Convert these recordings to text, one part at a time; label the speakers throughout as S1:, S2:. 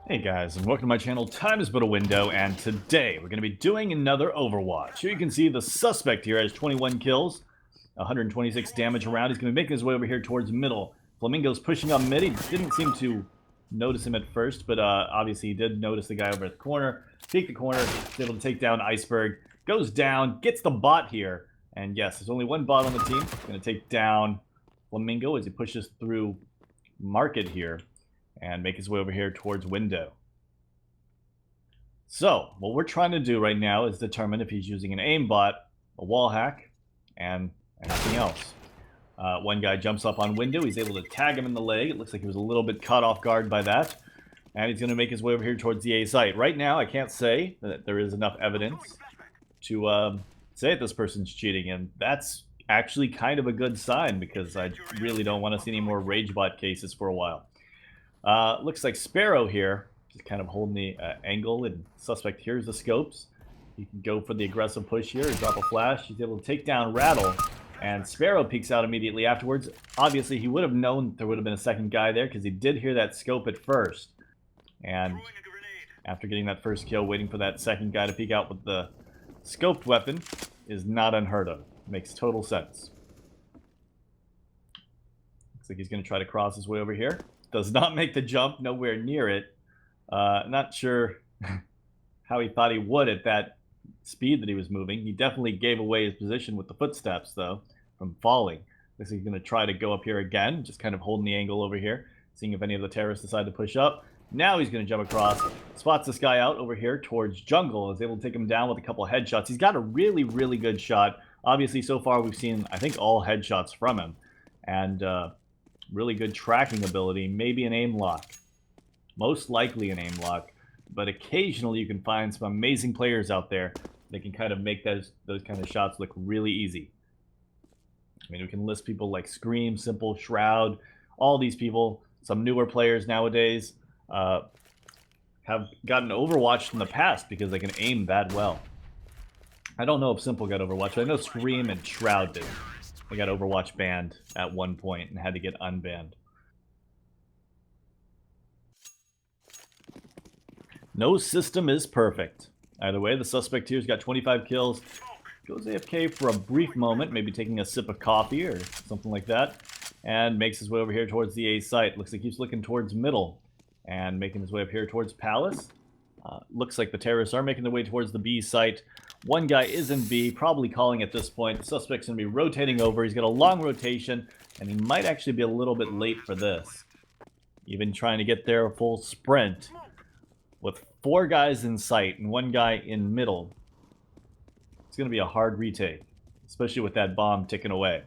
S1: Hey guys, and welcome to my channel, Time is But a Window, and today we're going to be doing another Overwatch. Here you can see the suspect here has 21 kills, 126 damage around. He's going to be making his way over here towards middle. Flamingo's pushing on mid. He didn't seem to notice him at first, but obviously he did notice the guy over at the corner. Peek the corner, is able to take down Iceberg, goes down, gets the bot here. And yes, there's only one bot on the team. Going to take down Flamingo as he pushes through Market here and make his way over here towards window. So, what we're trying to do right now is determine if he's using an aimbot, a wall hack, and anything else. One guy jumps up on window. He's able to tag him in the leg. It looks like he was a little bit caught off guard by that. And he's going to make his way over here towards the A site. Right now, I can't say that there is enough evidence to say that this person's cheating. And that's actually kind of a good sign, because I really don't want to see any more ragebot cases for a while. Looks like Sparrow here, just kind of holding the angle, and suspect here's the scopes. He can go for the aggressive push here, drop a flash. He's able to take down Rattle, and Sparrow peeks out immediately afterwards. Obviously, he would have known there would have been a second guy there, because he did hear that scope at first. And after getting that first kill, waiting for that second guy to peek out with the scoped weapon is not unheard of. Makes total sense. Looks like he's going to try to cross his way over here. Does not make the jump, nowhere near it. Not sure how he thought he would at that speed that he was moving. He definitely gave away his position with the footsteps, though, from falling. Looks like he's going to try to go up here again, just kind of holding the angle over here, seeing if any of the terrorists decide to push up. Now he's going to jump across, spots this guy out over here towards jungle, is able to take him down with a couple of headshots. He's got a really, really good shot. Obviously, so far we've seen, I think, all headshots from him. And, really good tracking ability, maybe an aim lock. Most likely an aim lock, but occasionally you can find some amazing players out there that can kind of make those kind of shots look really easy. I mean, we can list people like Scream, Simple, Shroud, all these people. Some newer players nowadays have gotten Overwatched in the past because they can aim that well. I don't know if Simple got Overwatched, but I know Scream and Shroud did. They got Overwatch banned at one point and had to get unbanned. No system is perfect. Either way, the suspect here's got 25 kills. Goes AFK for a brief moment, maybe taking a sip of coffee or something like that, and makes his way over here towards the A site. Looks like he's looking towards middle and making his way up here towards Palace. Looks like the terrorists are making their way towards the B site. One guy is in B, probably calling at this point. The suspect's going to be rotating over. He's got a long rotation, and he might actually be a little bit late for this. Even trying to get there a full sprint with 4 guys in sight and 1 guy in middle. It's going to be a hard retake, especially with that bomb ticking away.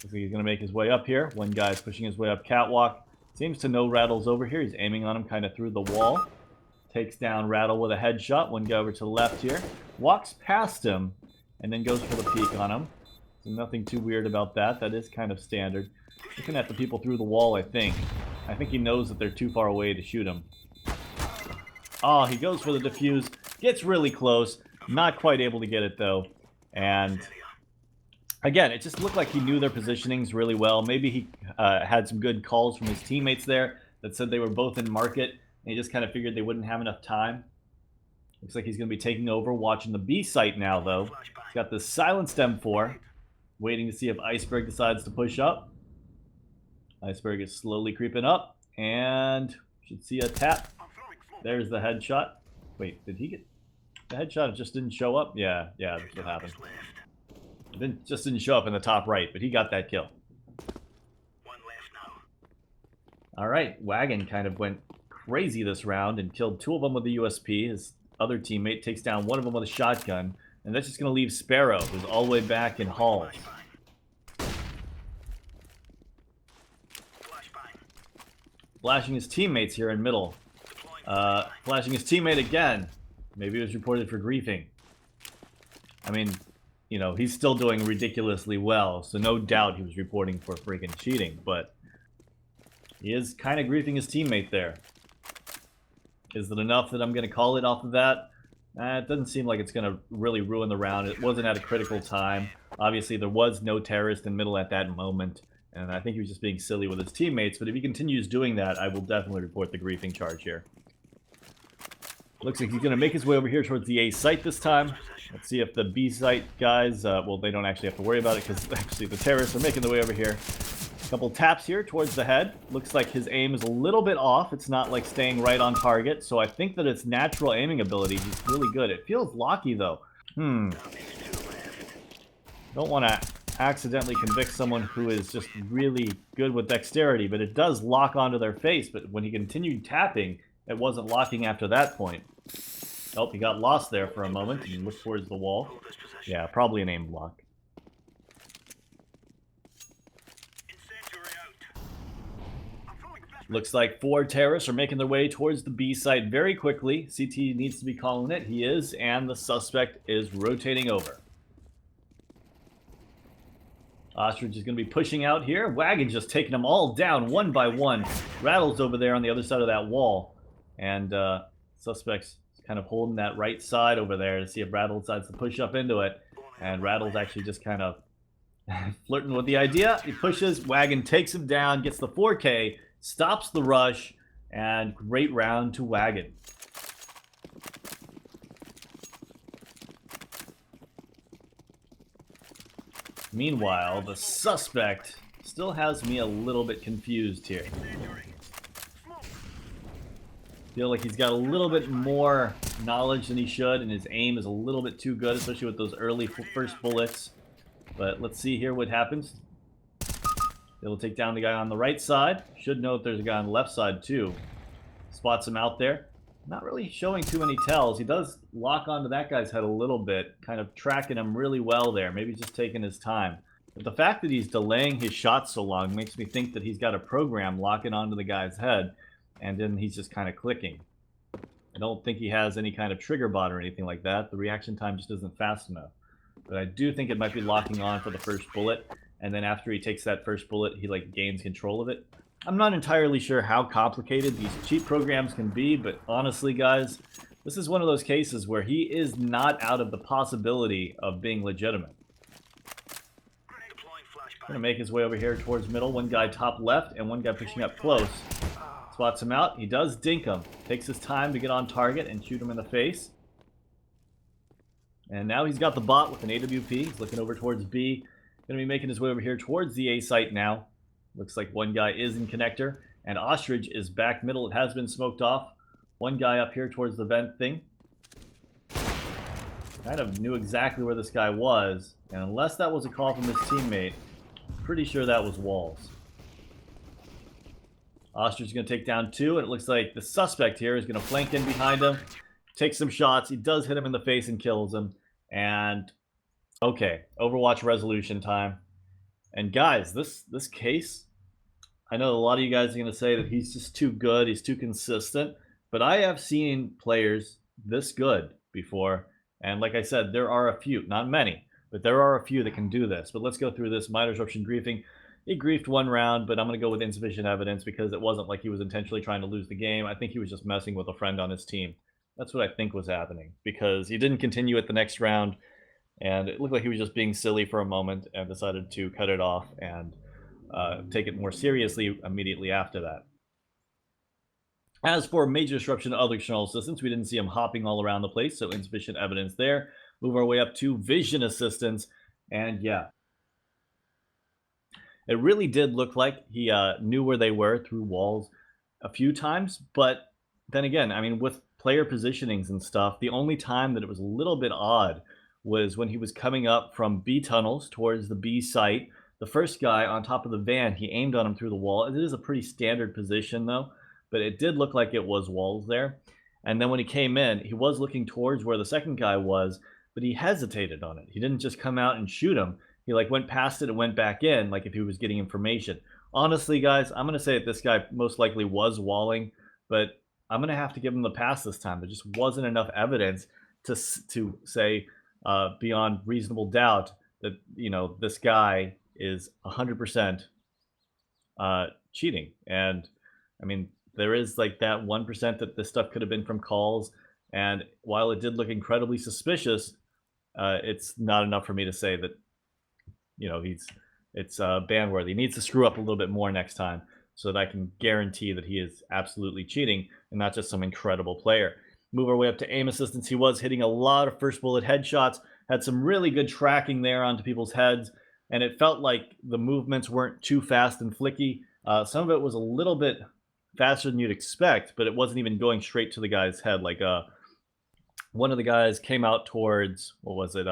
S1: Looks like he's going to make his way up here. One guy's pushing his way up catwalk. Seems to know Rattle's over here. He's aiming on him kind of through the wall. Takes down Rattle with a headshot. One guy over to the left here. Walks past him and then goes for the peek on him. So nothing too weird about that. That is kind of standard. Looking at the people through the wall, I think. I think he knows that they're too far away to shoot him. Oh, he goes for the defuse. Gets really close. Not quite able to get it, though. And again, it just looked like he knew their positionings really well. Maybe he had some good calls from his teammates there that said they were both in market. And he just kind of figured they wouldn't have enough time. Looks like he's going to be taking over, watching the B site now, though. He's got this silenced M4, waiting to see if Iceberg decides to push up. Iceberg is slowly creeping up, and should see a tap. There's the headshot. Wait, did he get... The headshot just didn't show up? Yeah, that's what happened. It just didn't show up in the top right, but he got that kill. Alright, Wagon kind of went crazy this round and killed 2 of them with the USP. His other teammate takes down 1 of them with a shotgun, and that's just going to leave Sparrow, who's all the way back in halls. Flashing his teammates here in middle. Flashing his teammate again. Maybe it was reported for griefing. I mean, you know, he's still doing ridiculously well, so no doubt he was reporting for freaking cheating, but he is kind of griefing his teammate there. Is it enough that I'm going to call it off of that? It doesn't seem like it's going to really ruin the round. It wasn't at a critical time. Obviously, there was no terrorist in middle at that moment, and I think he was just being silly with his teammates, but if he continues doing that, I will definitely report the griefing charge here. Looks like he's going to make his way over here towards the A site this time. Let's see if the B site guys, well, they don't actually have to worry about it because actually the terrorists are making their way over here. A couple taps here towards the head. Looks like his aim is a little bit off. It's not like staying right on target. So I think that its natural aiming ability is really good. It feels locky though. Don't want to accidentally convict someone who is just really good with dexterity, but it does lock onto their face. But when he continued tapping, it wasn't locking after that point. Oh, he got lost there for a moment and looked towards the wall. Yeah, probably an aim block. Looks like 4 terrorists are making their way towards the B site very quickly. CT needs to be calling it. He is, and the suspect is rotating over. Ostrich is going to be pushing out here. Wagon just taking them all down one by one. Rattles over there on the other side of that wall. And suspect's kind of holding that right side over there to see if Rattle decides to push up into it. And Rattle's actually just kind of flirting with the idea. He pushes, Wagon takes him down, gets the 4K, stops the rush, and great round to Wagon. Meanwhile, the suspect still has me a little bit confused here. Feel like he's got a little bit more knowledge than he should, and his aim is a little bit too good, especially with those early first bullets. But let's see here what happens. It'll take down the guy on the right side. Should know that there's a guy on the left side too. Spots him out there. Not really showing too many tells. He does lock onto that guy's head a little bit, kind of tracking him really well there. Maybe just taking his time. But the fact that he's delaying his shot so long makes me think that he's got a program locking onto the guy's head, and then he's just kind of clicking. I don't think he has any kind of trigger bot or anything like that. The reaction time just isn't fast enough. But I do think it might be locking on for the first bullet, and then after he takes that first bullet, he like gains control of it. I'm not entirely sure how complicated these cheat programs can be, but honestly, guys, this is one of those cases where he is not out of the possibility of being legitimate. Gonna make his way over here towards middle. One guy top left, and one guy pushing up close. Spots him out. He does dink him. Takes his time to get on target and shoot him in the face. And now he's got the bot with an AWP. He's looking over towards B. Gonna be making his way over here towards the A site now. Looks like one guy is in connector. And Ostrich is back middle. It has been smoked off. One guy up here towards the vent thing. Kind of knew exactly where this guy was. And unless that was a call from his teammate, pretty sure that was Walls. Ostrich is going to take down 2, and it looks like the suspect here is going to flank in behind him, take some shots. He does hit him in the face and kills him. And, okay, Overwatch resolution time. And guys, this case, I know a lot of you guys are going to say that he's just too good, he's too consistent, but I have seen players this good before. And like I said, there are a few, not many, but there are a few that can do this. But let's go through this. Minor disruption griefing. He griefed 1 round, but I'm going to go with insufficient evidence because it wasn't like he was intentionally trying to lose the game. I think he was just messing with a friend on his team. That's what I think was happening, because he didn't continue it the next round, and it looked like he was just being silly for a moment and decided to cut it off and take it more seriously immediately after that. As for major disruption to other external assistance, we didn't see him hopping all around the place, so insufficient evidence there. Move our way up to vision assistance, and yeah. It really did look like he knew where they were through walls a few times, but then again, I mean, with player positionings and stuff, the only time that it was a little bit odd was when he was coming up from B tunnels towards the B site. The first guy on top of the van, he aimed on him through the wall. It is a pretty standard position, though, but it did look like it was Walls there. And then when he came in, he was looking towards where the second guy was, but he hesitated on it. He didn't just come out and shoot him. He like went past it and went back in, like if he was getting information. Honestly, guys, I'm going to say that this guy most likely was walling, but I'm going to have to give him the pass this time. There just wasn't enough evidence to say beyond reasonable doubt that, you know, this guy is 100% cheating. And I mean, there is like that 1% that this stuff could have been from calls. And while it did look incredibly suspicious, it's not enough for me to say that, you know, it's ban worthy. He needs to screw up a little bit more next time so that I can guarantee that he is absolutely cheating and not just some incredible player. move our way up to aim assistance. He was hitting a lot of first bullet headshots, had some really good tracking there onto people's heads, and it felt like the movements weren't too fast and flicky. Some of it was a little bit faster than you'd expect, but it wasn't even going straight to the guy's head. Like one of the guys came out towards, what was it?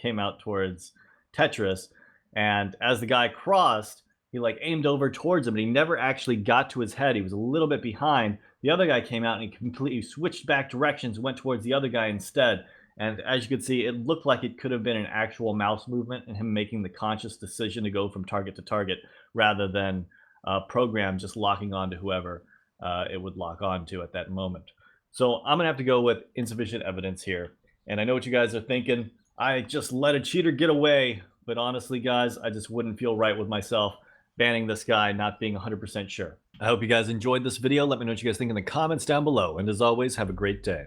S1: Came out towards Tetris, and as the guy crossed, he like aimed over towards him, and he never actually got to his head. He was a little bit behind. The other guy came out and he completely switched back directions, went towards the other guy instead. And as you can see, it looked like it could have been an actual mouse movement and him making the conscious decision to go from target to target rather than a program just locking on to whoever it would lock on to at that moment. So I'm going to have to go with insufficient evidence here. And I know what you guys are thinking. I just let a cheater get away. But honestly, guys, I just wouldn't feel right with myself banning this guy, not being 100% sure. I hope you guys enjoyed this video. Let me know what you guys think in the comments down below. And as always, have a great day.